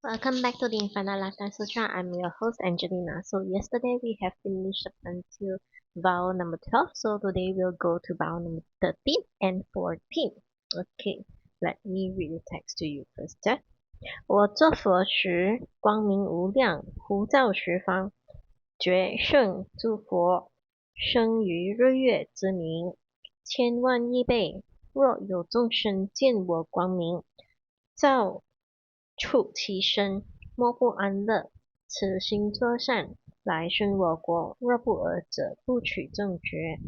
Welcome back to the Infinite Lifetime Sutra. I'm your host Angelina. So yesterday we have finished up until vow number 12. So today we'll go to vow number 13 and 14. Okay, let me read the text to you first. 我做佛时，光明无量，普照十方，觉圣诸佛，生于日月之明，千万亿倍。若有众生见我光明，照触其身，莫不安乐。此心作善，来生我国。若不尔者，不取正觉。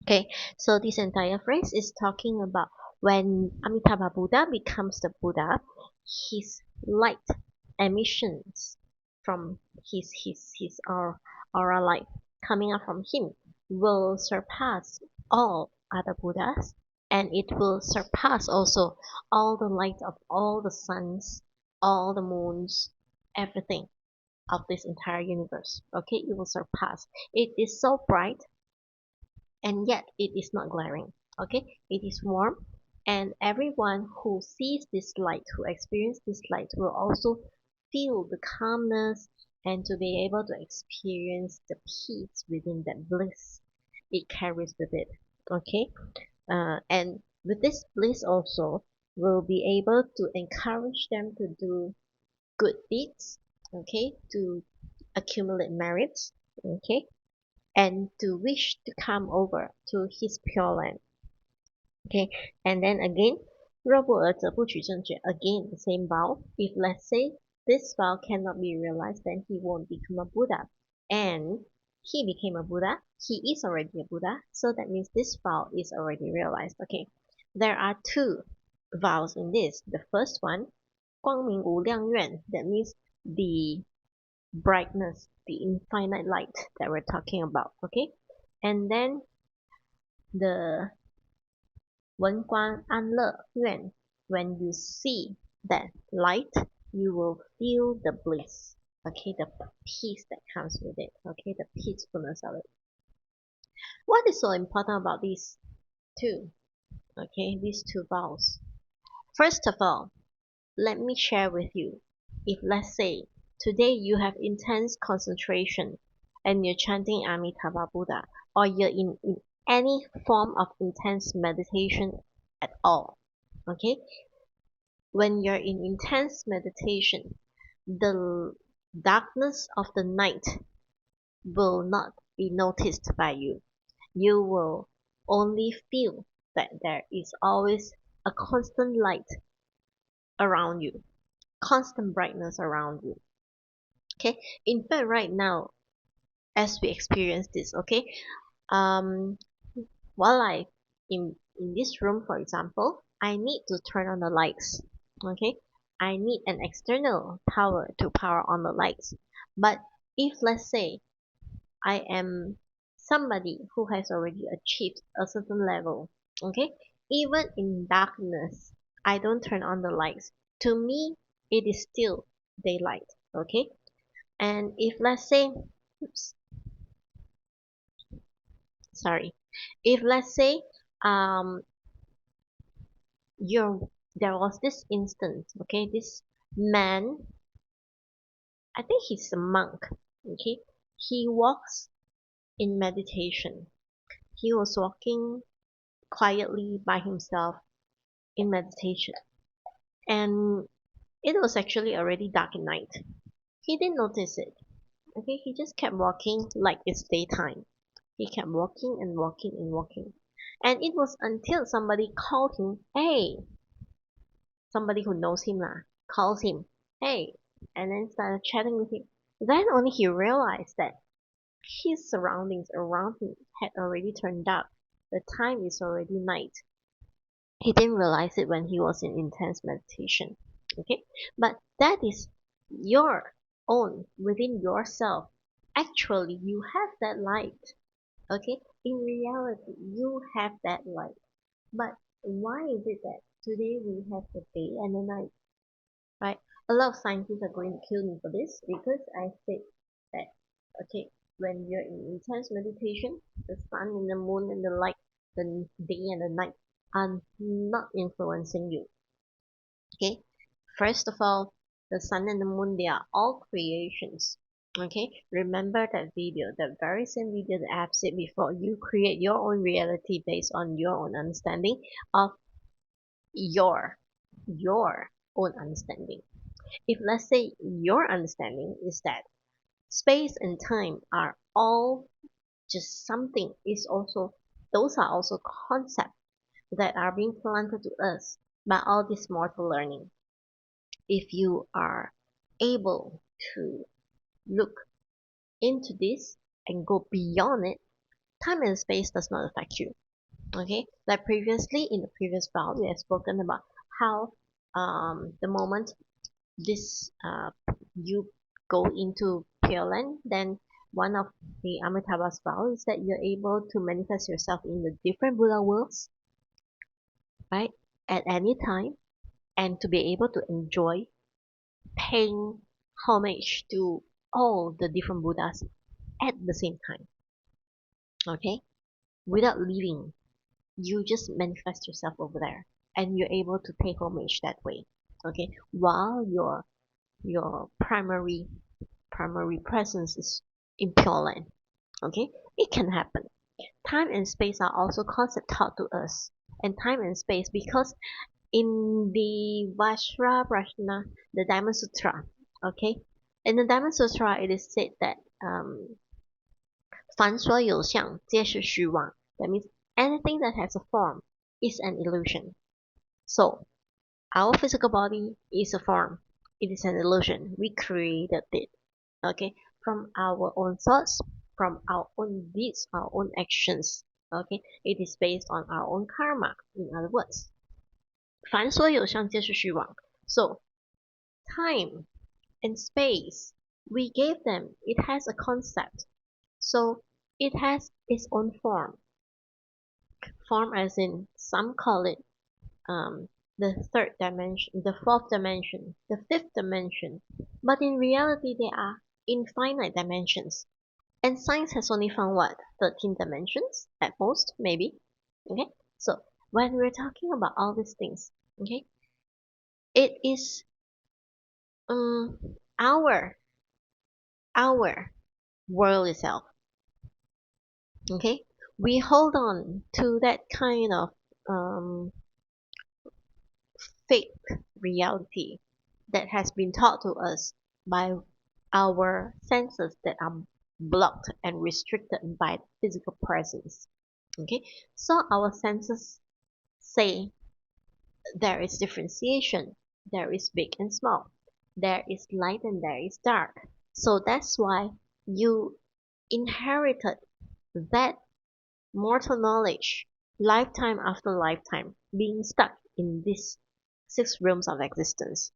Okay, so this entire phrase is talking about when Amitabha Buddha becomes the Buddha, his light emissions from his aura light coming out from him will surpass all other Buddhas, and it will surpass also all the light of all the suns, all the moons, everything of this entire universe. Okay, it will surpass. It is so bright, and yet it is not glaring. Okay, it is warm, and everyone who sees this light, who experiences this light, will also feel the calmness and to be able to experience the peace within that bliss it carries with it. Okay, and with this bliss also will be able to encourage them to do good deeds, okay, to accumulate merits, okay, and to wish to come over to his pure land. Okay, and then again, 若不尔者不取正觉. Again, the same vow. If let's say this vow cannot be realized, then he won't become a Buddha. And he became a Buddha. He is already a Buddha. So that means this vow is already realized. Okay, there are two vows in this. The first one, 光明无量愿. That means the brightness, the infinite light that we're talking about. Okay, and then the 文观安乐愿, when you see that light, you will feel the bliss, okay, the peace that comes with it, okay, the peacefulness of it. What is so important about these two, okay, these two vows? First of all, let me share with you, if let's say today you have intense concentration and you're chanting Amitabha Buddha, or you're in any form of intense meditation at all, okay, when you're in intense meditation, the darkness of the night will not be noticed by you. You will only feel that there is always a constant light around you, constant brightness around you. Okay, in fact, right now, as we experience this, okay, while in this room, for example, I need to turn on the lights. Okay, I need an external power to power on the lights. But if let's say I am somebody who has already achieved a certain level, okay, even in darkness, I don't turn on the lights. To me, it is still daylight. Okay, and if let's say, oops, sorry, if let's say there was this instance, okay, this man, I think he's a monk, okay, he walks in meditation. He was walking quietly by himself in meditation, and it was actually already dark at night. He didn't notice it, okay, he just kept walking like it's daytime. He kept walking and walking and walking, and it was until somebody called him, hey, somebody who knows him lah, calls him, hey, and then started chatting with him. Then only he realized that his surroundings around him had already turned dark. The time is already night. He didn't realize it when he was in intense meditation. Okay, but that is your own within yourself. Actually, you have that light. Okay, in reality, you have that light. But why is it that today we have the day and the night? Right? A lot of scientists are going to kill me for this because I said that, okay, when you're in intense meditation, the sun and the moon and the light, the day and the night are not influencing you. Okay, first of all, The sun and the moon, they are all creations. Okay, remember that video, that very same video that I have said before. You create your own reality based on your own understanding of your own understanding. If let's say your understanding is that space and time are all just something, is also, those are also concepts that are being planted to us by all this mortal learning. If you are able to look into this and go beyond it, time and space does not affect you. Okay, like previously in the previous file, we have spoken about how the moment this you go into Pure Land, then one of the Amitabha's vow is that you're able to manifest yourself in the different Buddha worlds, right, at any time, and to be able to enjoy paying homage to all the different Buddhas at the same time. Okay, without leaving, you just manifest yourself over there, and you're able to pay homage that way. Okay, while your primary presence is in Pure Land. Okay, it can happen. Time and space are also concepts taught to us, and time and space, because in the Vajrayana, the Diamond Sutra, okay, in the Diamond Sutra, it is said that 凡所有相皆是虚妄. That means anything that has a form is an illusion. So our physical body is a form. It is an illusion. We created it. Okay, from our own thoughts, from our own deeds, our own actions. Okay, it is based on our own karma. In other words, 凡所有相皆是虚妄. So time and space, we gave them, it has a concept. So it has its own form. Form as in, some call it the third dimension, the fourth dimension, the fifth dimension. But in reality, they are infinite dimensions. And science has only found what? 13 dimensions at most, maybe. Okay? So when we're talking about all these things, okay, it is our world itself. Okay? We hold on to that kind of fake reality that has been taught to us by our senses that are blocked and restricted by physical presence. Okay, so our senses say there is differentiation, there is big and small, there is light and there is dark. So that's why you inherited that mortal knowledge lifetime after lifetime, being stuck in these 6 realms of existence.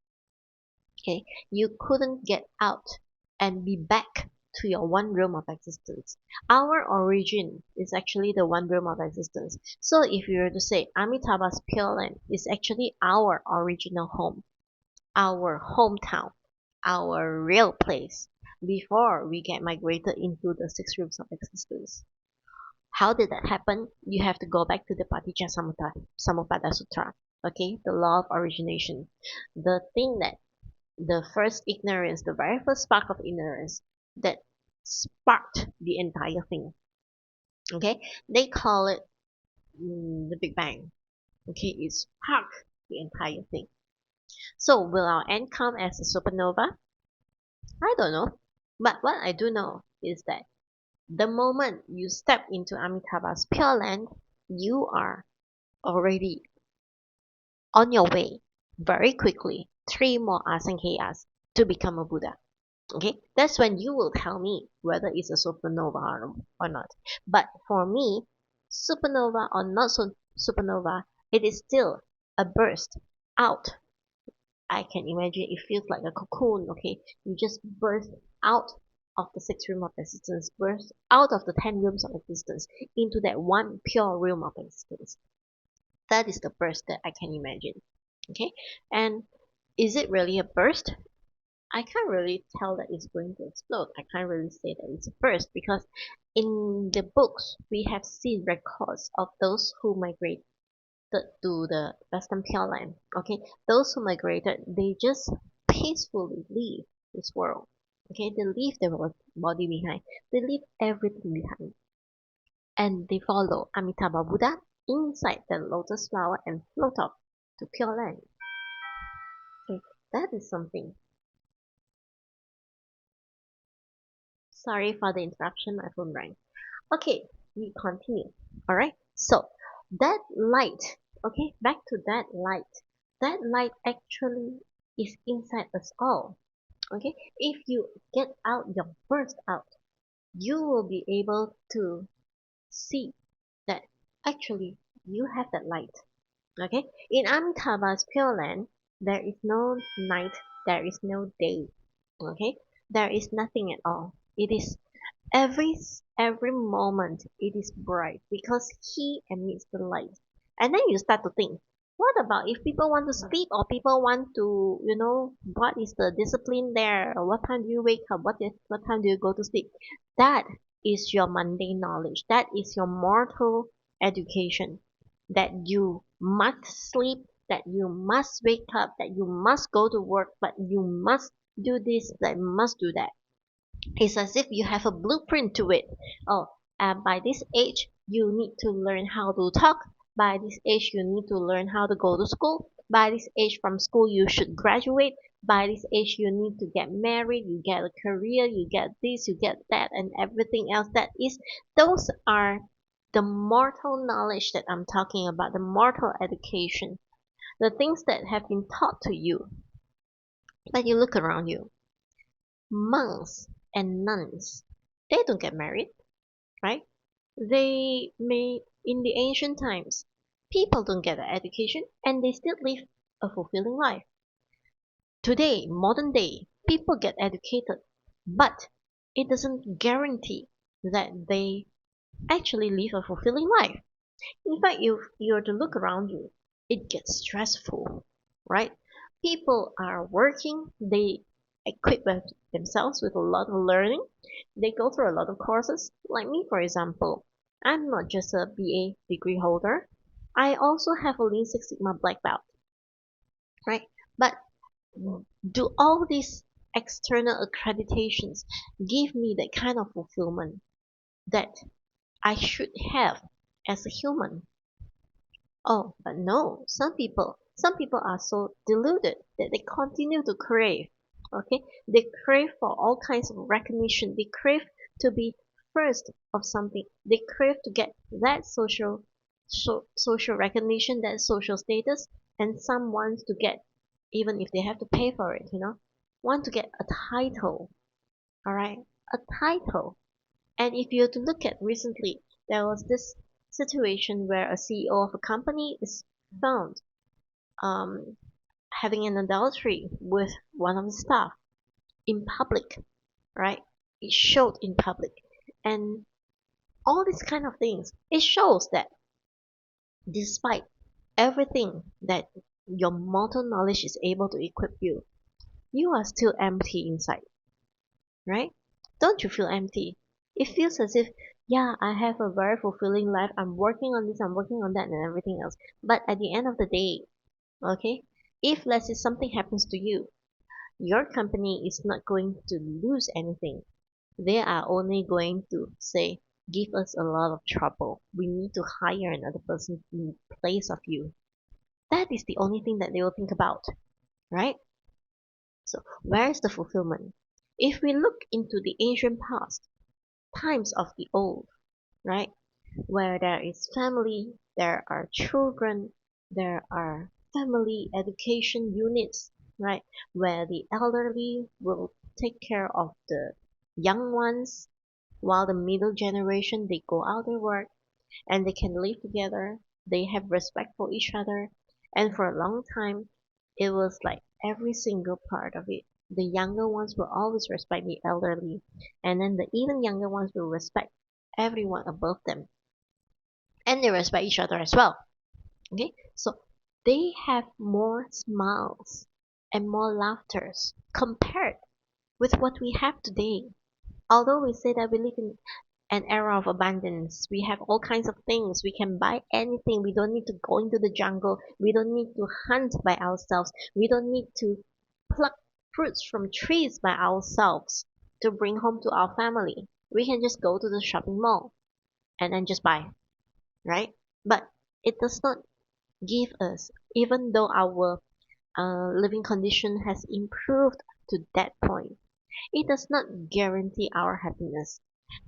Okay, you couldn't get out and be back to your one realm of existence. Our origin is actually the one realm of existence. So if you were to say Amitabha's Pure Land is actually our original home, our hometown, our real place, before we get migrated into the 6 realms of existence. How did that happen? You have to go back to the Samutpada Sutra. Okay, the law of origination. The thing that the first ignorance, the very first spark of ignorance that sparked the entire thing. Okay, they call it the Big Bang. Okay, it sparked the entire thing. So will our end come as a supernova? I don't know. But what I do know is that the moment you step into Amitabha's Pure Land, you are already on your way very quickly 3 more asankeyas to become a Buddha. Okay, that's when you will tell me whether it's a supernova or not. But for me, supernova or not supernova, it is still a burst out. I can imagine it feels like a cocoon. Okay, you just burst out of the 6 realm of existence, burst out of the 10 realms of existence into that one pure realm of existence. That is the burst that I can imagine. Okay, and is it really a burst? I can't really tell that it's going to explode. I can't really say that it's a burst, because in the books we have seen records of those who migrated to the Western Pure Land. Okay, those who migrated, they just peacefully leave this world. Okay, they leave their body behind. They leave everything behind. And they follow Amitabha Buddha inside the lotus flower and float off to Pure Land. Okay, that is something. Sorry for the interruption, my phone rang. Okay, we continue. Alright, so that light, okay, back to that light. That light actually is inside us all. Okay, if you get out your burst out, you will be able to see that actually you have that light. Okay, in Amitabha's Pure Land, there is no night, there is no day. Okay, there is nothing at all. It is every every moment it is bright because he emits the light. And then you start to think, what about if people want to sleep or people want to, what is the discipline there? Or what time do you wake up? What time do you go to sleep? That is your mundane knowledge. That is your mortal education. That you must sleep, that you must wake up, that you must go to work, but you must do this, that you must do that. It's as if you have a blueprint to it. Oh, by this age, you need to learn how to talk. By this age, you need to learn how to go to school. By this age, from school, you should graduate. By this age, you need to get married, you get a career, you get this, you get that, and everything else. Those are the mortal knowledge that I'm talking about, the mortal education, the things that have been taught to you. But you look around you, monks and nuns, they don't get married, right? They may, in the ancient times, people don't get an education and they still live a fulfilling life. Today, modern day, people get educated, but it doesn't guarantee that they actually live a fulfilling life. In fact, if you're to look around you, it gets stressful, right? People are working, they equip themselves with a lot of learning, they go through a lot of courses. Like me, for example, I'm not just a BA degree holder, I also have a Lean Six Sigma black belt, right? But do all these external accreditations give me that kind of fulfillment that I should have as a human? Oh, but no, some people are so deluded that they continue to crave. Okay, they crave for all kinds of recognition. They crave to be first of something. They crave to get that social recognition, that social status, and some wants to get, even if they have to pay for it, want to get a title. All right, a title. And if you to look at recently, there was this situation where a CEO of a company is found um, having an adultery with one of the staff in public, right? It showed in public. And all these kind of things, it shows that despite everything that your mortal knowledge is able to equip you, you are still empty inside, right? Don't you feel empty? It feels as if, yeah, I have a very fulfilling life. I'm working on this, I'm working on that, and everything else. But at the end of the day, okay, if let's say something happens to you, your company is not going to lose anything. They are only going to say, give us a lot of trouble. We need to hire another person in place of you. That is the only thing that they will think about, right? So, where is the fulfillment? If we look into the ancient past, times of the old, right? Where there is family, there are children, there are family education units, right? Where the elderly will take care of the young ones, while the middle generation they go out and work and they can live together. They have respect for each other, and for a long time, it was like every single part of it. The younger ones will always respect the elderly, and then the even younger ones will respect everyone above them, and they respect each other as well. Okay, so they have more smiles and more laughters compared with what we have today. Although we say that we live in an era of abundance, we have all kinds of things. We can buy anything. We don't need to go into the jungle. We don't need to hunt by ourselves. We don't need to pluck fruits from trees by ourselves to bring home to our family. We can just go to the shopping mall and then just buy, right? But it does not give us, even though our living condition has improved to that point, it does not guarantee our happiness.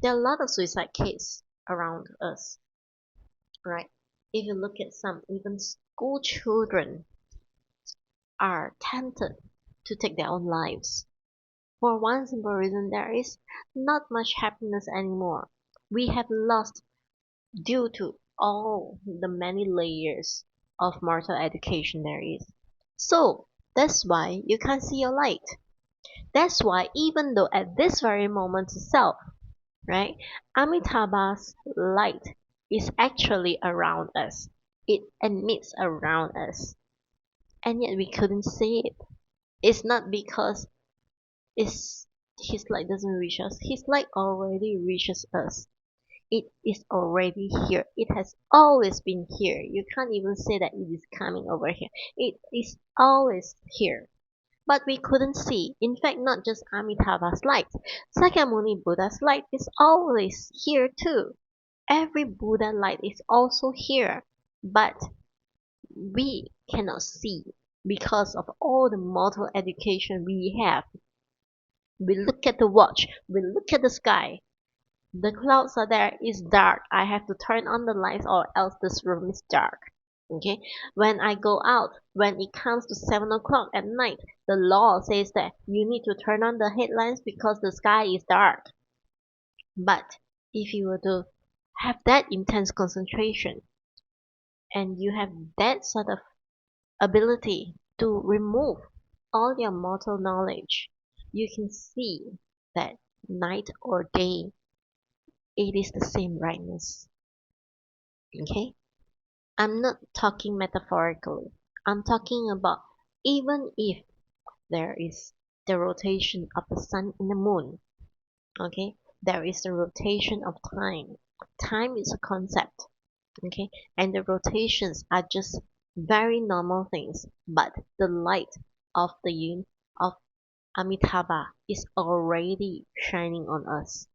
There are a lot of suicide cases around us, right? If you look at some, even school children are tempted to take their own lives. For one simple reason, there is not much happiness anymore. We have lost due to all the many layers of mortal education there is. So that's why you can't see your light. That's why even though at this very moment itself, right, Amitabha's light is actually around us. It emits around us. And yet we couldn't see it. It's not because it's, his light doesn't reach us. His light already reaches us. It is already here. It has always been here. You can't even say that it is coming over here. It is always here. But we couldn't see. In fact, not just Amitabha's light. Sakyamuni Buddha's light is always here too. Every Buddha light is also here. But we cannot see because of all the mortal education we have. We look at the watch, we look at the sky. The clouds are there, it's dark. I have to turn on the lights or else this room is dark. Okay? When I go out, when it comes to 7 o'clock at night, the law says that you need to turn on the headlamps because the sky is dark. But if you were to have that intense concentration and you have that sort of ability to remove all your mortal knowledge, you can see that night or day, it is the same brightness. Okay? I'm not talking metaphorically. I'm talking about even if there is the rotation of the sun and the moon, okay? There is the rotation of time. Time is a concept, okay? And the rotations are just very normal things, but the light of of Amitabha is already shining on us,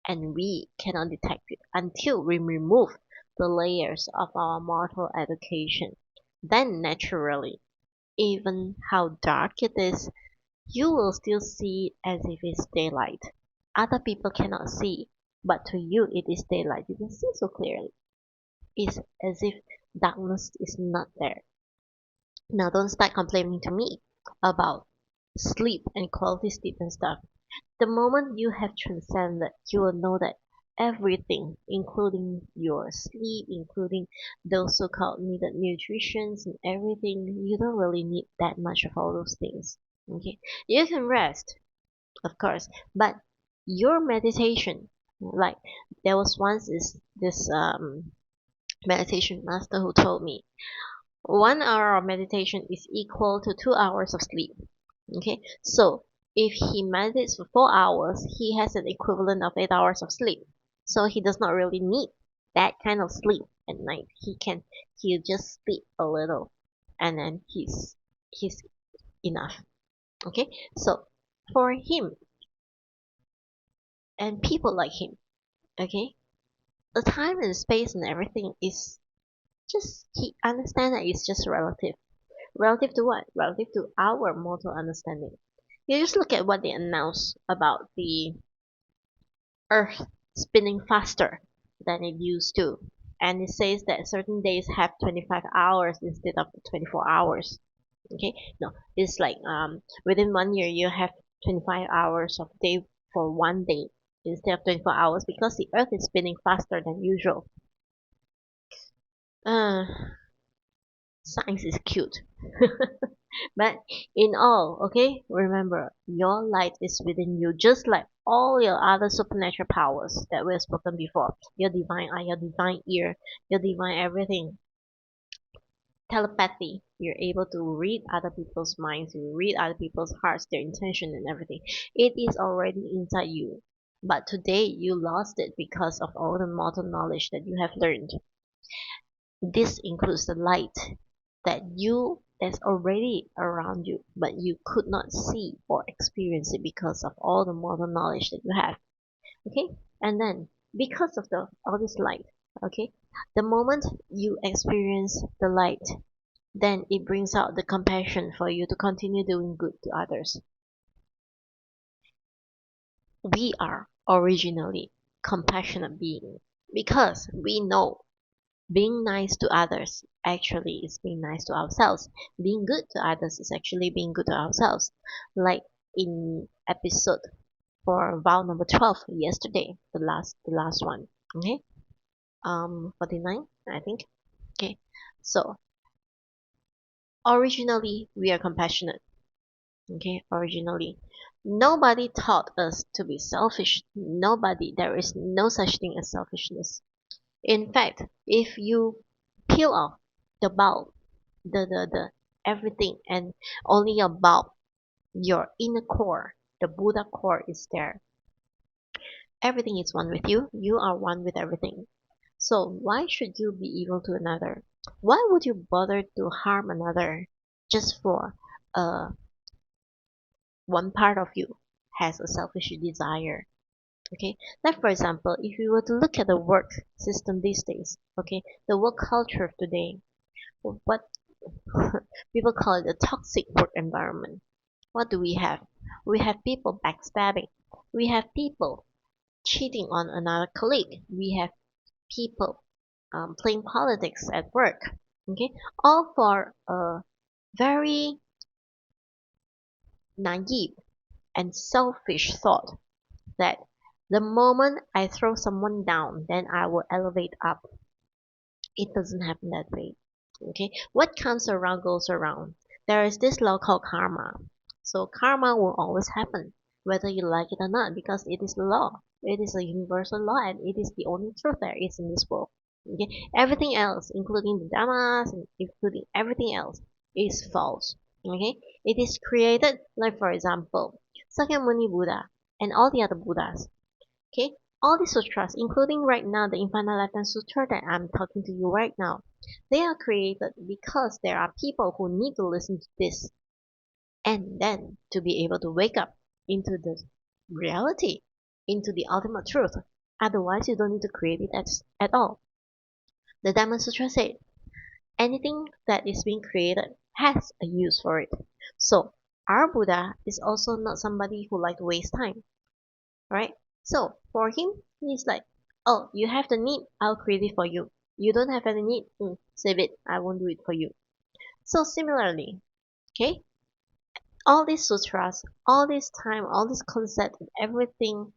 and we cannot detect it until we remove the layers of our mortal education. Then naturally, even how dark it is, you will still see it as if it's daylight. Other people cannot see, but to you it is daylight. You can see so clearly. It's as if darkness is not there. Now don't start complaining to me about sleep and quality sleep and stuff. The moment you have transcended, you will know that everything, including your sleep, including those so-called needed nutritions and everything, you don't really need that much of all those things. Okay, you can rest, of course, but your meditation, like there was once this meditation master who told me 1 hour of meditation is equal to 2 hours of sleep. Okay, so if he meditates for 4 hours, he has an equivalent of 8 hours of sleep. So he does not really need that kind of sleep at night. He'll just sleep a little, and then he's enough. Okay, so for him and people like him, okay, the time and space and everything is just, he understands that it's just relative. Relative to what? Relative to our mortal understanding. You just look at what they announce about the Earth spinning faster than it used to. And it says that certain days have 25 hours instead of 24 hours. Okay? No, it's like within 1 year you have 25 hours of day for one day instead of 24 hours because the Earth is spinning faster than usual. Uh, Science is cute. But in all, okay, remember, your light is within you, just like all your other supernatural powers that we've spoken before. Your divine eye, your divine ear, your divine everything. Telepathy, you're able to read other people's minds, you read other people's hearts, their intention and everything. It is already inside you. But today you lost it because of all the mortal knowledge that you have learned. This includes the light that you that's already around you, but you could not see or experience it because of all the modern knowledge that you have. Okay, and then because of the all this light, okay, the moment you experience the light, then it brings out the compassion for you to continue doing good to others. We are originally compassionate beings because we know being nice to others actually is being nice to ourselves. Being good to others is actually being good to ourselves. Like in episode for vow number 12 yesterday, the last one. Okay? 49, I think. Okay. So originally we are compassionate. Okay, originally. Nobody taught us to be selfish. Nobody. There is no such thing as selfishness. In fact, if you peel off the bulb, the everything, and only about your inner core, the Buddha core is there. Everything is one with you. You are one with everything. So why should you be evil to another? Why would you bother to harm another just for one part of you has a selfish desire? Okay, like for example, if you were to look at the work system these days, okay, the work culture of today, what people call it a toxic work environment. What do we have? We have people backstabbing. We have people cheating on another colleague. We have people playing politics at work. Okay, all for a very naive and selfish thought that the moment I throw someone down, then I will elevate up. It doesn't happen that way. Okay, what comes around goes around. There is this law called karma. So karma will always happen, whether you like it or not, because it is the law. It is a universal law, and it is the only truth there is in this world. Okay, everything else, including the dhammas and including everything else, is false. Okay, it is created, like for example, Sakyamuni Buddha and all the other Buddhas. Okay, all the sutras, including right now the Infinite Lifetime Sutra that I'm talking to you right now, they are created because there are people who need to listen to this and then to be able to wake up into the reality, into the ultimate truth. Otherwise, you don't need to create it at all. The Dhamma Sutra said anything that is being created has a use for it. So, our Buddha is also not somebody who like to waste time, right? So for him, he's like, oh, you have the need, I'll create it for you. You don't have any need, save it, I won't do it for you. So similarly, okay, all these sutras, all this time, all this concept, and everything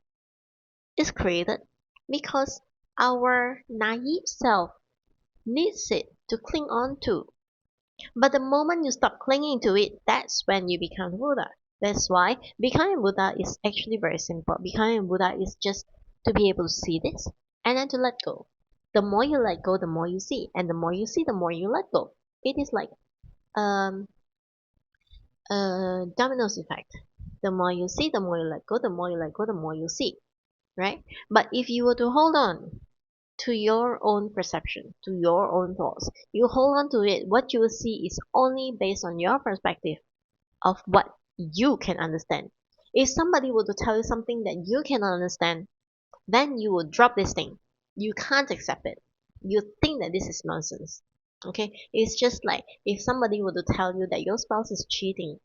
is created because our naive self needs it to cling on to. But the moment you stop clinging to it, that's when you become Buddha. That's why becoming Buddha is actually very simple. Becoming Buddha is just to be able to see this and then to let go. The more you let go, the more you see, and the more you see, the more you let go. It is like um a dominoes effect. The more you see, the more you let go. The more you let go, the more you see. Right? But if you were to hold on to your own perception, to your own thoughts, you hold on to it, what you will see is only based on your perspective of what you can understand. If somebody were to tell you something that you cannot understand, then you will drop this thing. You can't accept it. You think that this is nonsense. Okay? It's just like if somebody were to tell you that your spouse is cheating,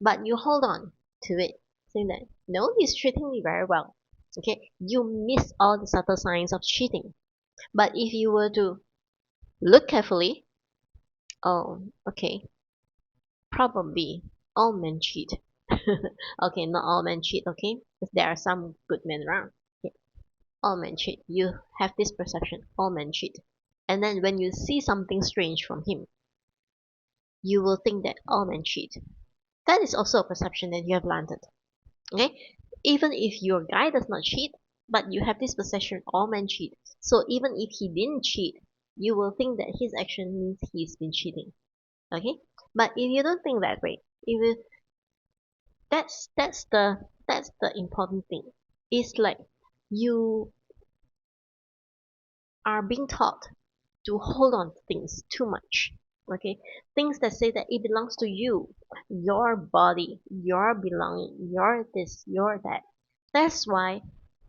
but you hold on to it, saying that no, he's treating me very well. Okay? You miss all the subtle signs of cheating. But if you were to look carefully, oh, okay, probably all men cheat. Okay, not all men cheat, okay? Because there are some good men around. Okay. All men cheat. You have this perception, all men cheat. And then when you see something strange from him, you will think that all men cheat. That is also a perception that you have landed. Okay? Even if your guy does not cheat, but you have this perception, all men cheat. So even if he didn't cheat, you will think that his action means he's been cheating. Okay? But if you don't think that way, if you that's the important thing. It's like you are being taught to hold on to things too much. Okay, things that say that it belongs to you, your body, your belonging, your this, your that. That's why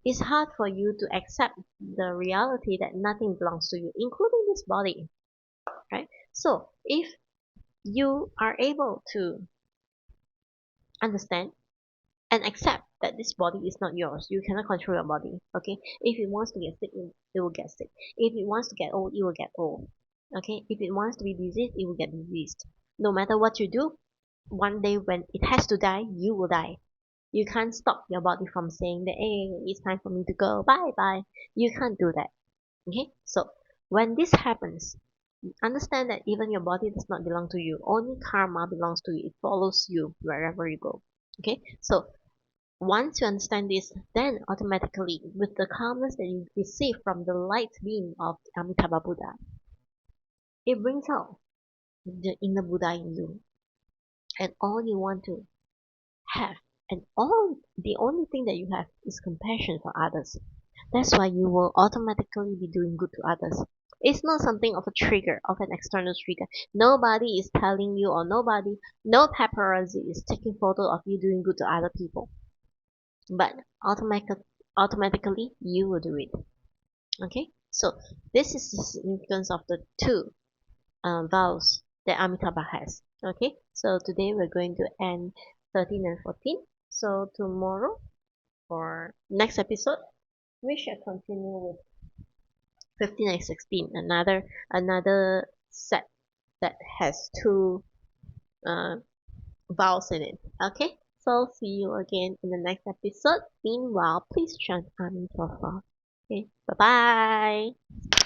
it's hard for you to accept the reality that nothing belongs to you, including this body, right? So if you are able to understand and accept that this body is not yours, you cannot control your body. Okay, if it wants to get sick, it will get sick. If it wants to get old, it will get old. Okay, if it wants to be diseased, it will get diseased. No matter what you do, one day when it has to die, you will die. You can't stop your body from saying that, hey, it's time for me to go, bye bye. You can't do that. Okay, so when this happens, understand that even your body does not belong to you. Only karma belongs to you. It follows you wherever you go. Okay, so once you understand this, then automatically, with the calmness that you receive from the light beam of Amitabha Buddha, it brings out the inner Buddha in you. And all you want to have, and all the only thing that you have is compassion for others. That's why you will automatically be doing good to others. It's not something of a trigger, of an external trigger. Nobody is telling you, or no paparazzi is taking photo of you doing good to other people. But automatically you will do it. Okay, so this is the significance of the two vows that Amitabha has. Okay, so today we're going to end 13 and 14. So tomorrow, for next episode, we shall continue with 15 and 16, another set that has two uh, vows in it. Okay, so see you again in the next episode. Meanwhile, please chant Amituofo. Okay, bye bye.